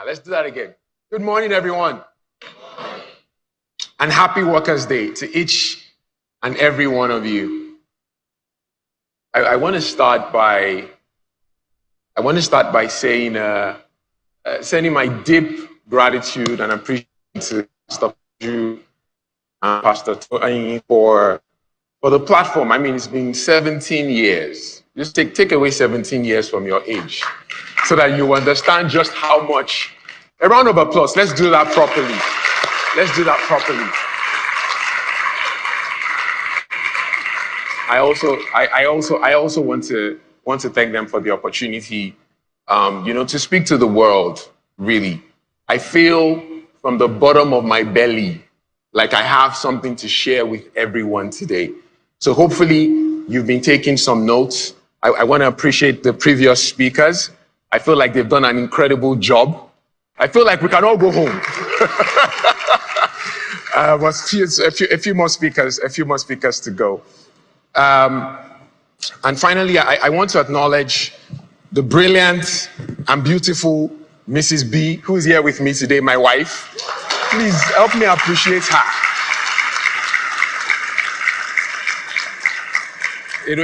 Let's do that again. Good morning, everyone. And happy Workers' Day to each and every one of you. I want to start by saying, sending my deep gratitude and appreciation to Pastor Ju and Pastor Toyin for the platform. I mean, it's been 17 years. Just take away 17 years from your age so that you understand just how much. A round of applause. Let's do that properly. Let's do that properly. I also want to thank them for the opportunity, to speak to the world. Really, I feel from the bottom of my belly like I have something to share with everyone today. So hopefully you've been taking some notes. I want to appreciate the previous speakers. I feel like they've done an incredible job. I feel like we can all go home. But a few more speakers to go. And finally, I want to acknowledge the brilliant and beautiful Mrs. B, who's here with me today, my wife. Please help me appreciate her.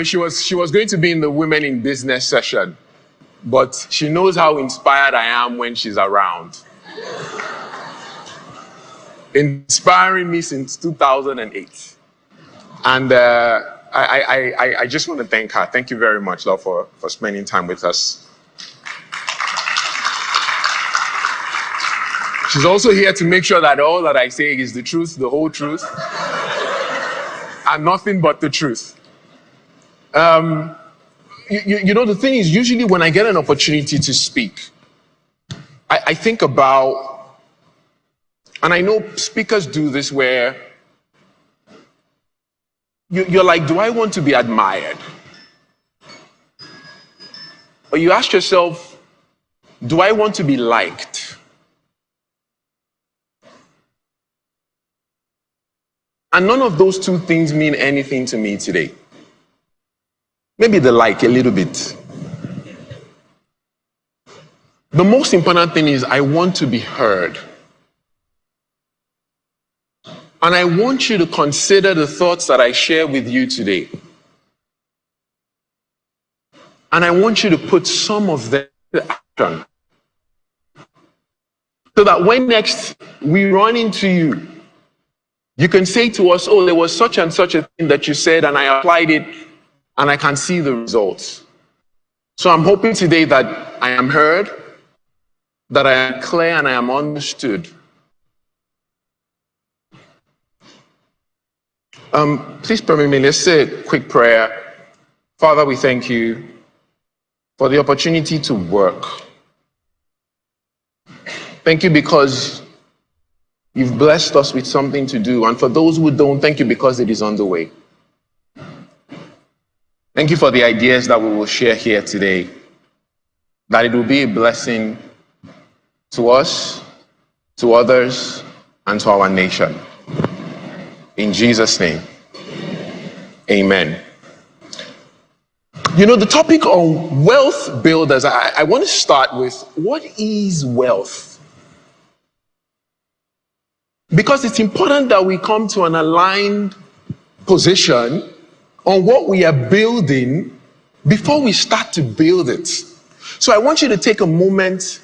She was going to be in the Women in Business session, but she knows how inspired I am when she's around. Inspiring me since 2008. And I just want to thank her. Thank you very much, love, for spending time with us. She's also here to make sure that all that I say is the truth, the whole truth, and nothing but the truth. The thing is, usually when I get an opportunity to speak, I think about, and I know speakers do this where you're like, do I want to be admired? Or you ask yourself, do I want to be liked? And none of those two things mean anything to me today. Maybe the like a little bit. The most important thing is I want to be heard. And I want you to consider the thoughts that I share with you today. And I want you to put some of them to action. So that when next we run into you, you can say to us, oh, there was such and such a thing that you said, and I applied it, and I can see the results. So I'm hoping today that I am heard, that I am clear, and I am understood. Please permit me, let's say a quick prayer. Father, we thank you for the opportunity to work. Thank you because you've blessed us with something to do. And for those who don't, thank you because it is on the way. Thank you for the ideas that we will share here today, that it will be a blessing to us, to others, and to our nation. In Jesus' name, amen. The topic on wealth builders, I want to start with, what is wealth? Because it's important that we come to an aligned position on what we are building before we start to build it. So I want you to take a moment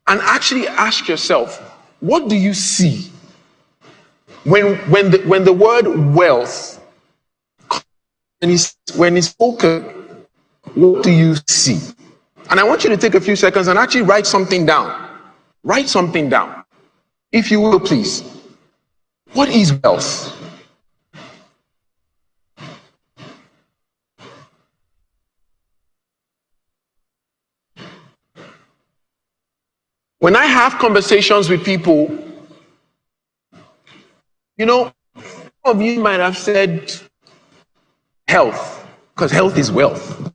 and actually ask yourself, what do you see? When the word wealth, when it's spoken, what do you see? And I want you to take a few seconds and actually write something down. Write something down, if you will, please. What is wealth? When I have conversations with people, some of you might have said health, because health is wealth.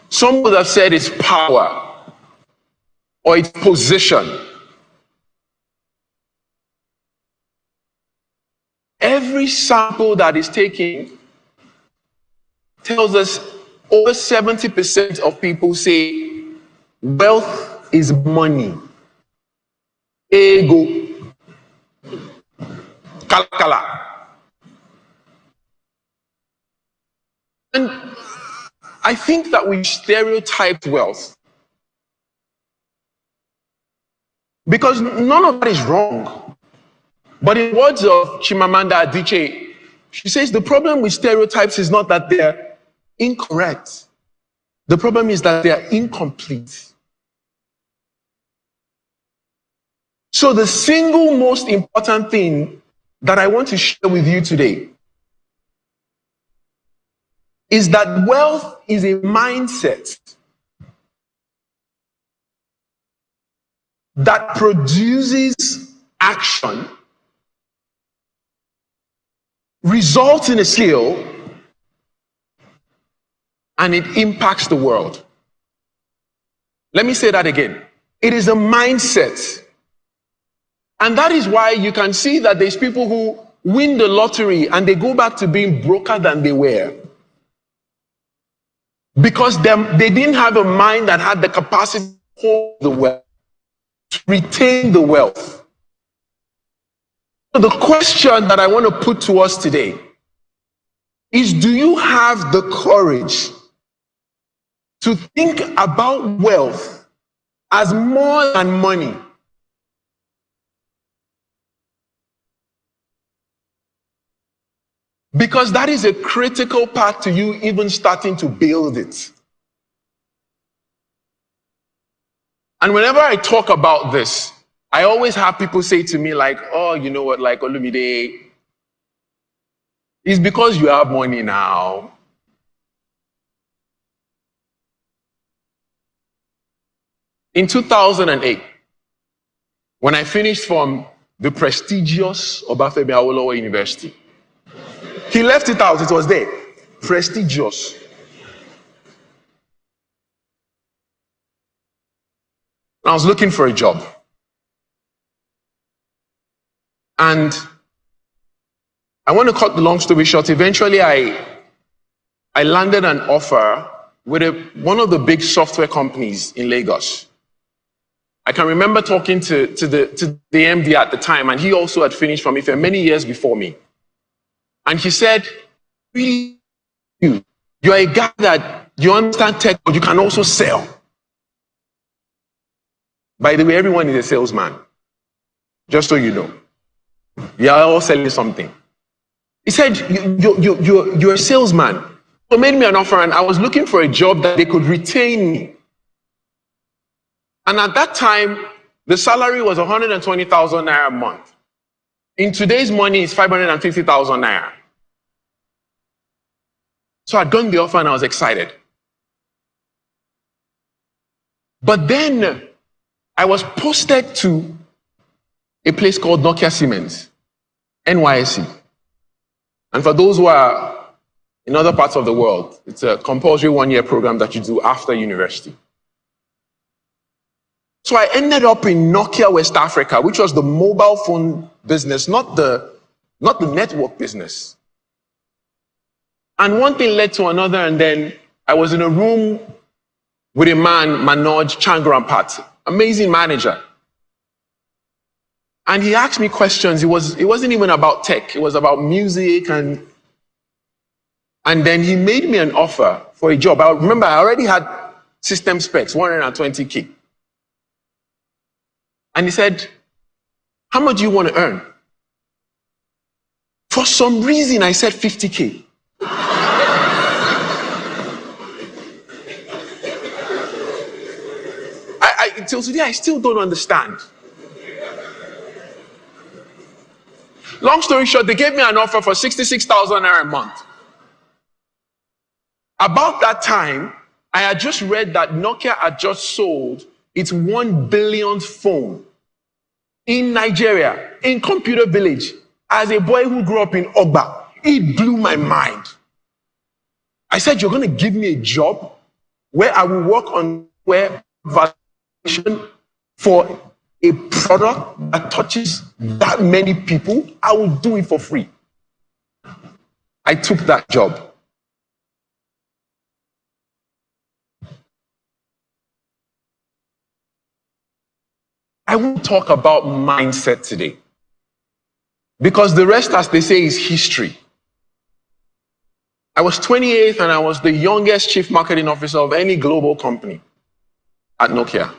Some would have said it's power or it's position. Every sample that is taken tells us over 70% of people say Wealth is money. Ego. Kalakala. And I think that we stereotype wealth because none of that is wrong. But in words of Chimamanda Adichie, she says the problem with stereotypes is not that they're incorrect. The problem is that they're incomplete. So the single most important thing that I want to share with you today is that wealth is a mindset that produces action, results in a skill, and it impacts the world. Let me say that again. It is a mindset. And that is why you can see that there's people who win the lottery and they go back to being broker than they were. Because they didn't have a mind that had the capacity to hold the wealth, to retain the wealth. So the question that I want to put to us today is, do you have the courage to think about wealth as more than money? Because that is a critical part to you even starting to build it. And whenever I talk about this, I always have people say to me like, oh, you know what, like Olumide, it's because you have money now. In 2008, when I finished from the prestigious Obafemi Awolowo University, he left it out, it was there, prestigious. I was looking for a job. And I want to cut the long story short. Eventually, I landed an offer with one of the big software companies in Lagos. I can remember talking to the MD at the time, and he also had finished from IFE many years before me. And he said, really, you're a guy that you understand tech, but you can also sell. By the way, everyone is a salesman, just so you know. You are all selling something. He said, you're a salesman. So made me an offer, and I was looking for a job that they could retain me. And at that time, the salary was 120,000 naira a month. In today's money, it's 550,000 naira. So I'd gotten the offer and I was excited. But then I was posted to a place called Nokia Siemens, NYSC. And for those who are in other parts of the world, it's a compulsory one-year program that you do after university. So I ended up in Nokia West Africa, which was the mobile phone business, not the network business. And one thing led to another, and then I was in a room with a man, Manoj Changrampat, amazing manager. And he asked me questions. It wasn't even about tech. It was about music, and then he made me an offer for a job. I remember I already had system specs, 120K. And he said, how much do you want to earn? For some reason, I said 50K. Till today, I still don't understand. Long story short, they gave me an offer for 66,000 naira a month. About that time, I had just read that Nokia had just sold its 1 billionth phone in Nigeria, in Computer Village. As a boy who grew up in Ogba, it blew my mind. I said, you're going to give me a job where I will work on web validation for a product that touches that many people? I will do it for free. I took that job. I want to talk about mindset today. Because the rest, as they say, is history. I was 28 and I was the youngest chief marketing officer of any global company at Nokia.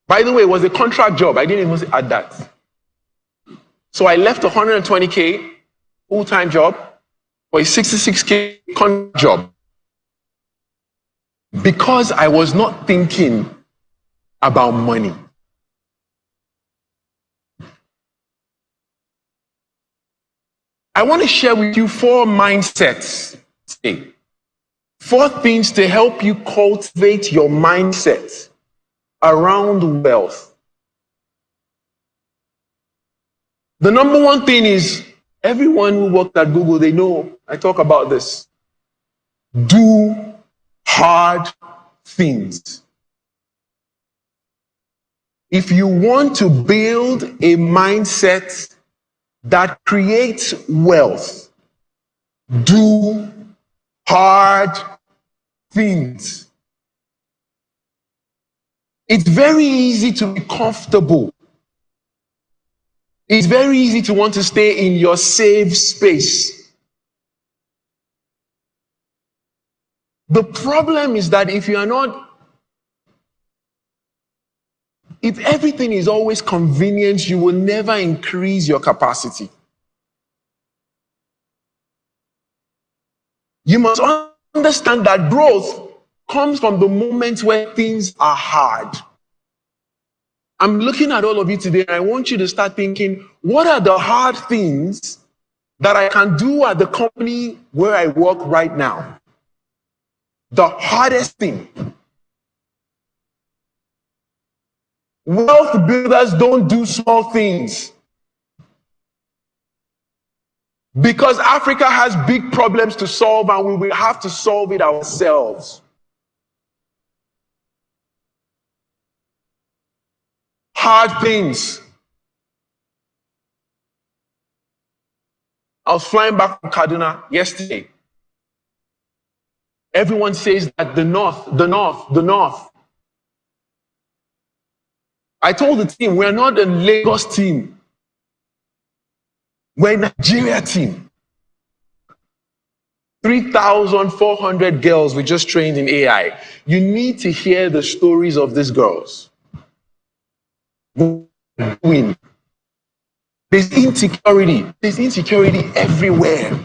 By the way, it was a contract job. I didn't even add that. So I left a 120K full-time job for a 66K contract job because I was not thinking about money. I want to share with you 4 mindsets today. 4 things to help you cultivate your mindset around wealth. The number one thing is, everyone who worked at Google, they know I talk about this. Do hard things. If you want to build a mindset that creates wealth, do hard things. It's very easy to be comfortable. It's very easy to want to stay in your safe space. The problem is that if everything is always convenient, you will never increase your capacity. You must understand that growth comes from the moments where things are hard. I'm looking at all of you today and I want you to start thinking, what are the hard things that I can do at the company where I work right now? The hardest thing. Wealth builders don't do small things. Because Africa has big problems to solve and we will have to solve it ourselves. Hard things. I was flying back from Kaduna yesterday. Everyone says that the north. I told the team, we're not a Lagos team. We're a Nigeria team. 3,400 girls we just trained in AI. You need to hear the stories of these girls. Win. There's insecurity. There's insecurity everywhere.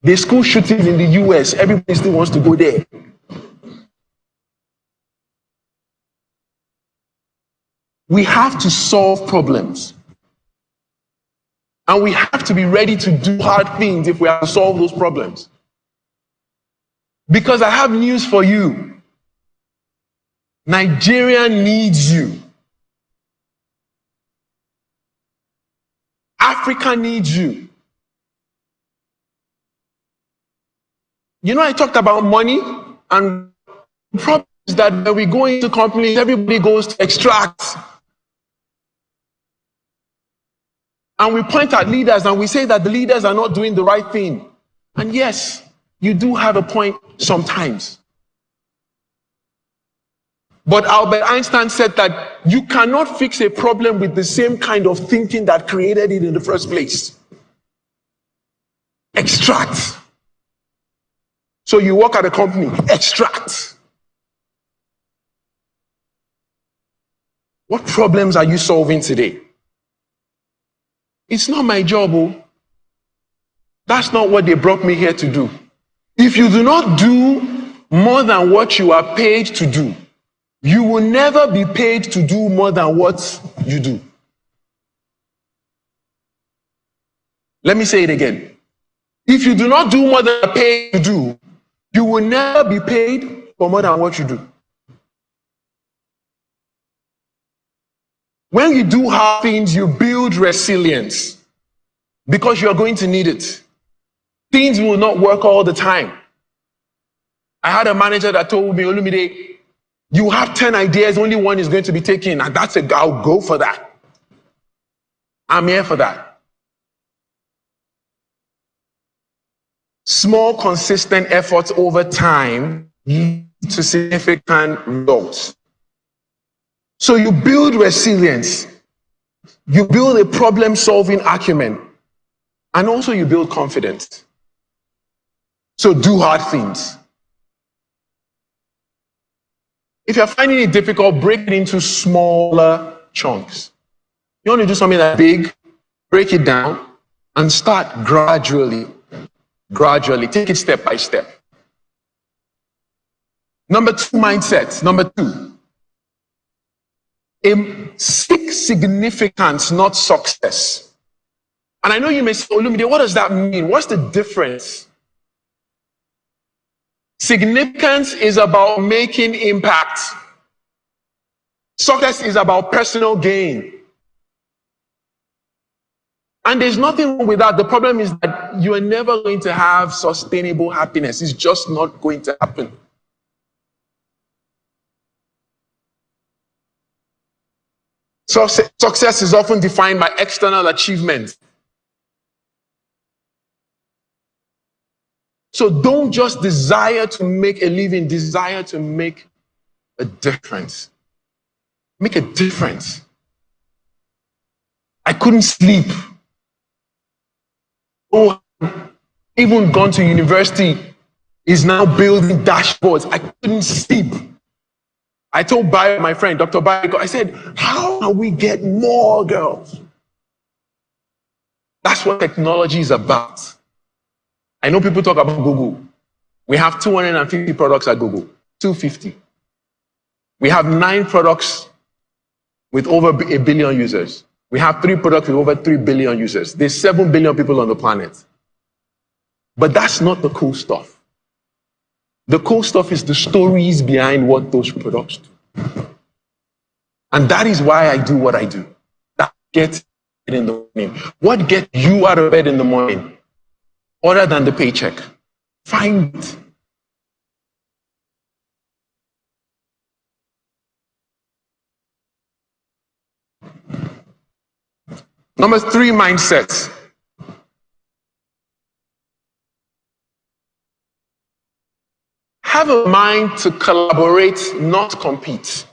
There's school shootings in the US. Everybody still wants to go there. We have to solve problems. And we have to be ready to do hard things if we have to solve those problems. Because I have news for you. Nigeria needs you. Africa needs you. You know, I talked about money, and the problem is that when we go into companies, everybody goes to extract. And we point at leaders and we say that the leaders are not doing the right thing. And yes, you do have a point sometimes. But Albert Einstein said that you cannot fix a problem with the same kind of thinking that created it in the first place. Extract. So you work at a company, extract. What problems are you solving today? It's not my job. Oh. That's not what they brought me here to do. If you do not do more than what you are paid to do, you will never be paid to do more than what you do. Let me say it again. If you do not do more than you are paid to do, you will never be paid for more than what you do. When you do hard things, you build resilience because you are going to need it. Things will not work all the time. I had a manager that told me, Olumide, you have 10 ideas, only one is going to be taken, and I'll go for that. I'm here for that. Small, consistent efforts over time lead to significant results. So you build resilience, you build a problem-solving acumen, and also you build confidence. So do hard things. If you're finding it difficult, break it into smaller chunks. You want to do something that's big, break it down and start gradually. Gradually, take it step by step. Number 2 mindset. Number 2. Seek significance, not success. And I know you may say, Olumide, what does that mean? What's the difference? Significance is about making impact. Success is about personal gain. And there's nothing wrong with that. The problem is that you are never going to have sustainable happiness. It's just not going to happen. Success is often defined by external achievement. So don't just desire to make a living, desire to make a difference. Make a difference. I couldn't sleep. Oh, even gone to university, is now building dashboards. I couldn't sleep. I told Bayo, my friend, Dr. Bayo, I said, how can we get more girls? That's what technology is about. I know people talk about Google. We have 250 products at Google, 250. We have 9 products with over 1 billion users. We have 3 products with over 3 billion users. There's 7 billion people on the planet. But that's not the cool stuff. The cool stuff is the stories behind what those products do. And that is why I do what I do. That gets it in the morning. What gets you out of bed in the morning? Other than the paycheck. Find it. Number 3 mindset. Have a mind to collaborate, not compete.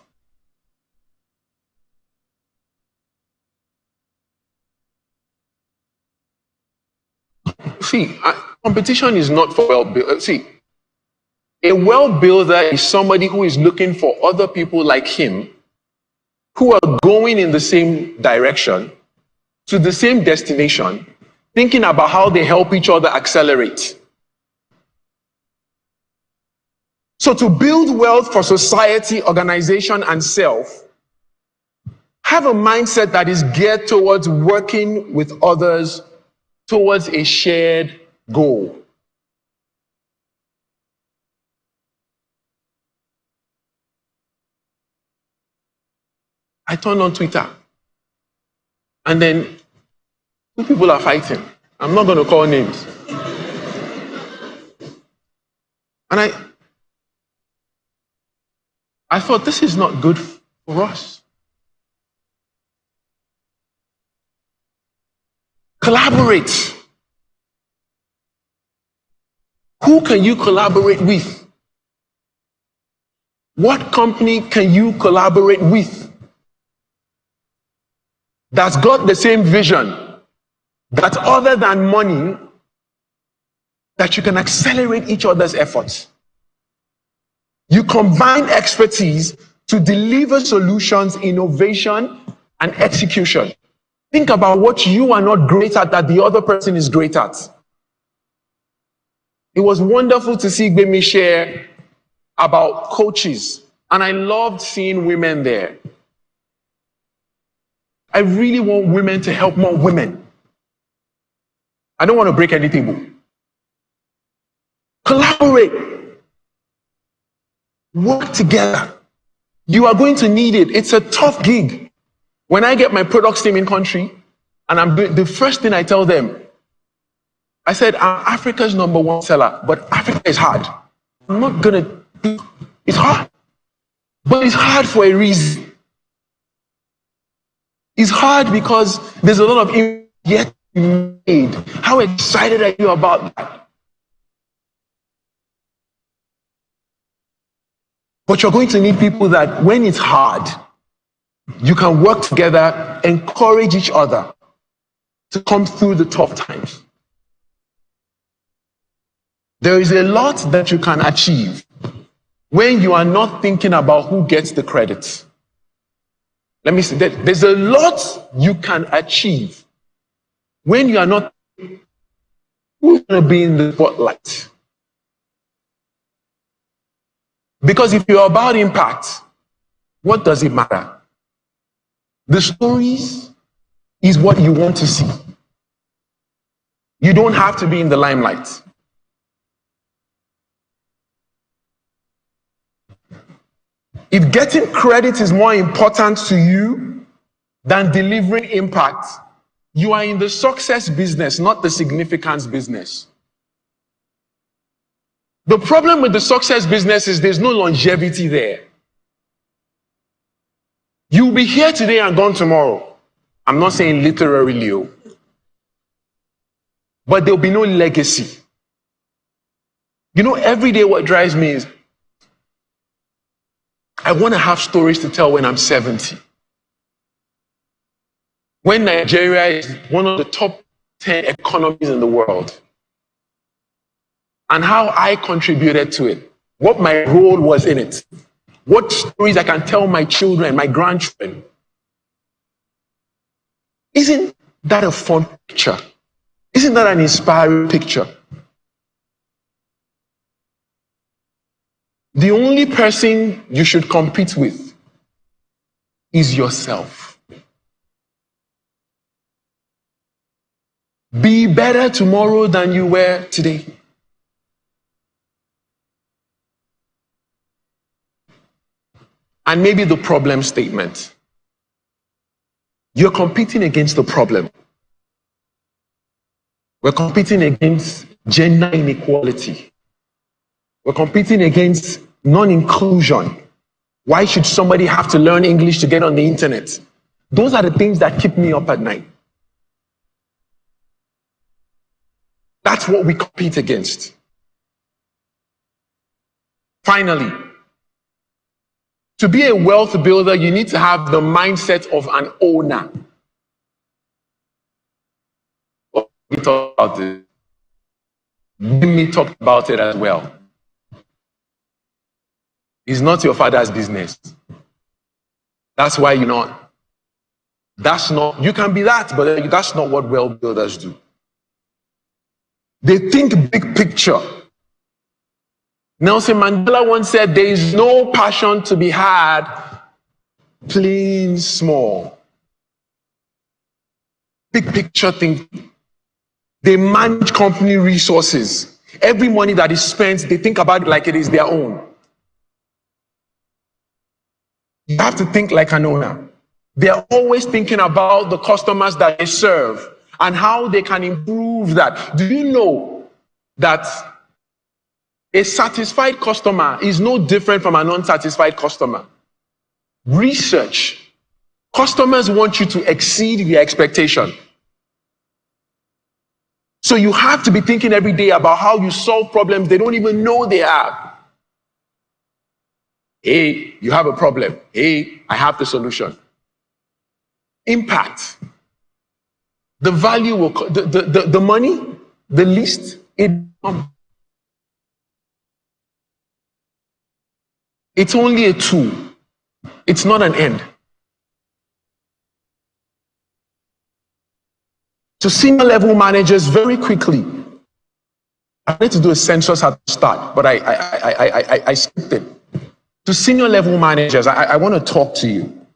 See, competition is not for well-built. See, a well-builder is somebody who is looking for other people like him who are going in the same direction to the same destination, thinking about how they help each other accelerate. So to build wealth for society, organization, and self, have a mindset that is geared towards working with others towards a shared goal. I turned on Twitter, and then 2 people are fighting. I'm not going to call names. And I thought, this is not good for us. Collaborate. Who can you collaborate with? What company can you collaborate with that's got the same vision, that other than money, that you can accelerate each other's efforts? You combine expertise to deliver solutions, innovation, and execution. Think about what you are not great at that the other person is great at. It was wonderful to see Gbemi share about coaches, and I loved seeing women there. I really want women to help more women. I don't want to break any table. Collaborate. Work together. You are going to need it. It's a tough gig. When I get my products team in country, and I'm doing, the first thing I tell them, I said, I'm Africa's #1 seller, but Africa is hard. I'm not gonna do, it's hard. But it's hard for a reason. It's hard because there's a lot of yet made. How excited are you about that? But you're going to need people that when it's hard, you can work together, encourage each other to come through the tough times. There is a lot that you can achieve when you are not thinking about who gets the credit. Let me say that there's a lot you can achieve when you are not who's going to be in the spotlight. Because if you're about impact, what does it matter? The stories is what you want to see. You don't have to be in the limelight. If getting credit is more important to you than delivering impact, you are in the success business, not the significance business. The problem with the success business is there's no longevity there. You'll be here today and gone tomorrow. I'm not saying literally, but there'll be no legacy. You know, every day what drives me is I want to have stories to tell when I'm 70. When Nigeria is one of the top 10 economies in the world, and how I contributed to it, what my role was in it, what stories I can tell my children, my grandchildren. Isn't that a fun picture? Isn't that an inspiring picture? The only person you should compete with is yourself. Be better tomorrow than you were today. And maybe the problem statement. You're competing against the problem. We're competing against gender inequality. We're competing against non-inclusion. Why should somebody have to learn English to get on the internet? Those are the things that keep me up at night. That's what we compete against. Finally, to be a wealth builder, you need to have the mindset of an owner. We talked about this. Jimmy talked about it as well. It's not your father's business. That's why you're not. That's not, you can be that, but that's not what wealth builders do. They think big picture. Nelson Mandela once said, there is no passion to be had playing small. Big picture thinking. They manage company resources. Every money that is spent, they think about it like it is their own. You have to think like an owner. They're always thinking about the customers that they serve and how they can improve that. Do you know that a satisfied customer is no different from an unsatisfied customer? Research. Customers want you to exceed their expectation. So you have to be thinking every day about how you solve problems they don't even know they have. Hey, you have a problem. Hey, I have the solution. Impact. The value will, the money, the least, it comes. It's only a tool. It's not an end. To senior level managers, very quickly. I need to do a census at the start, but I skipped it. To senior level managers, I want to talk to you.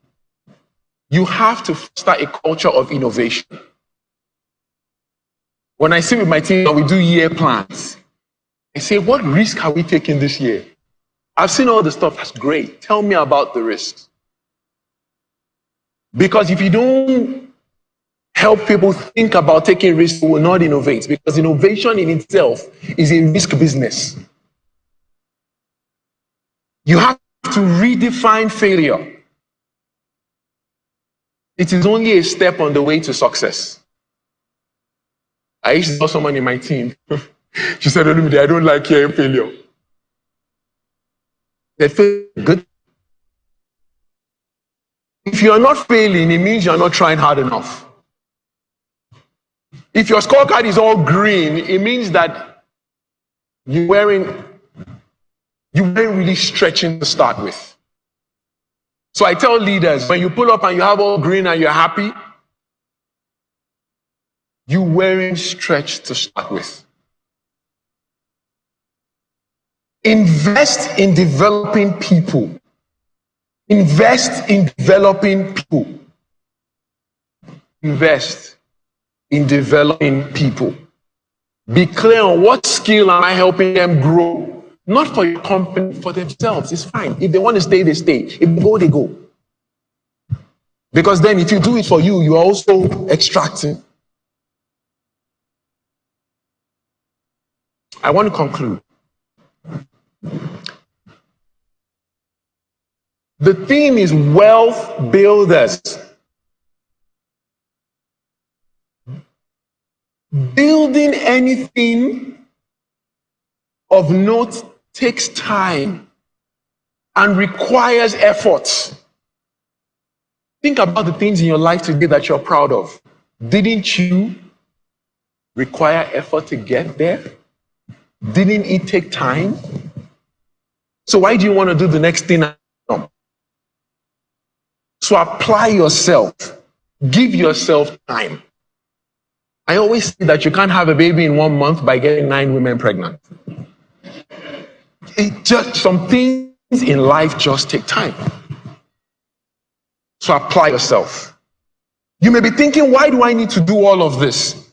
You have to start a culture of innovation. When I sit with my team and we do year plans, I say, what risk are we taking this year? I've seen all the stuff, that's great. Tell me about the risks. Because if you don't help people think about taking risks, we will not innovate, because innovation in itself is a risk business. You have to redefine failure. It is only a step on the way to success. I used to tell someone in my team, she said, Olumide, I don't like hearing failure. They feel good. If you're not failing, it means you're not trying hard enough. If your scorecard is all green, it means that you weren't really stretching to start with. So I tell leaders, when you pull up and you have all green and you're happy, you weren't stretched to start with. Invest in developing people. Invest in developing people. Invest in developing people. Be clear on what skill am I helping them grow. Not for your company, for themselves. It's fine. If they want to stay, they stay. If they go, they go. Because then if you do it for you, you are also extracting. I want to conclude. The theme is wealth builders. Building anything of note takes time and requires effort. Think about the things in your life today that you're proud of. Didn't you require effort to get there? Didn't it take time? So why do you want to do the next thing? So apply yourself. Give yourself time. I always say that you can't have a baby in 1 month by getting 9 women pregnant. Some things in life just take time. So apply yourself. You may be thinking, why do I need to do all of this?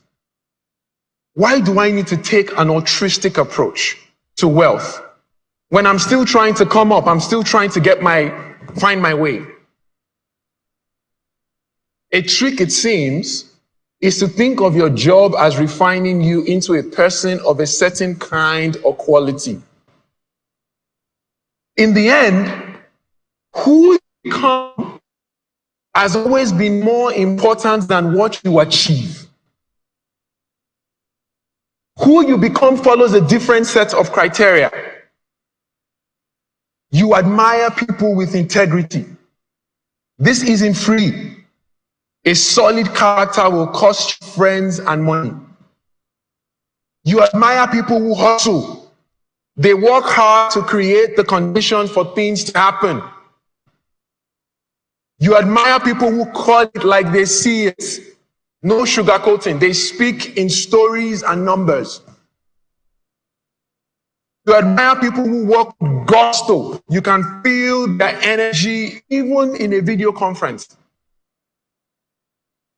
Why do I need to take an altruistic approach to wealth? When I'm still trying to come up, I'm still trying to find my way. A trick, it seems, is to think of your job as refining you into a person of a certain kind or quality. In the end, who you become has always been more important than what you achieve. Who you become follows a different set of criteria. You admire people with integrity. This isn't free. A solid character will cost you friends and money. You admire people who hustle. They work hard to create the conditions for things to happen. You admire people who call it like they see it. No sugarcoating. They speak in stories and numbers. You admire people who work with gusto. You can feel their energy even in a video conference.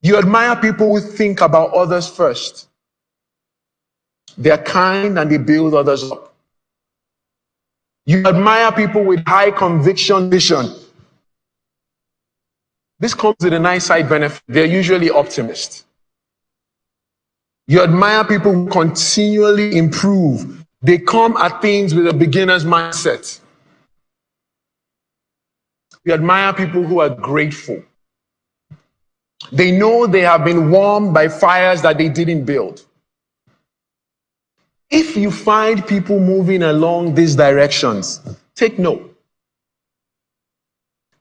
You admire people who think about others first. They're kind and they build others up. You admire people with high conviction vision. This comes with a nice side benefit. They're usually optimists. You admire people who continually improve. They come at things with a beginner's mindset. You admire people who are grateful. They know they have been warmed by fires that they didn't build. If you find people moving along these directions, take note.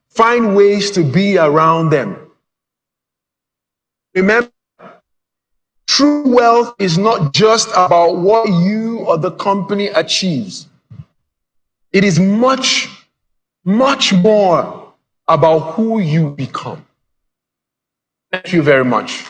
Find ways to be around them. Remember, true wealth is not just about what you or the company achieves. It is much, much more about who you become. Thank you very much.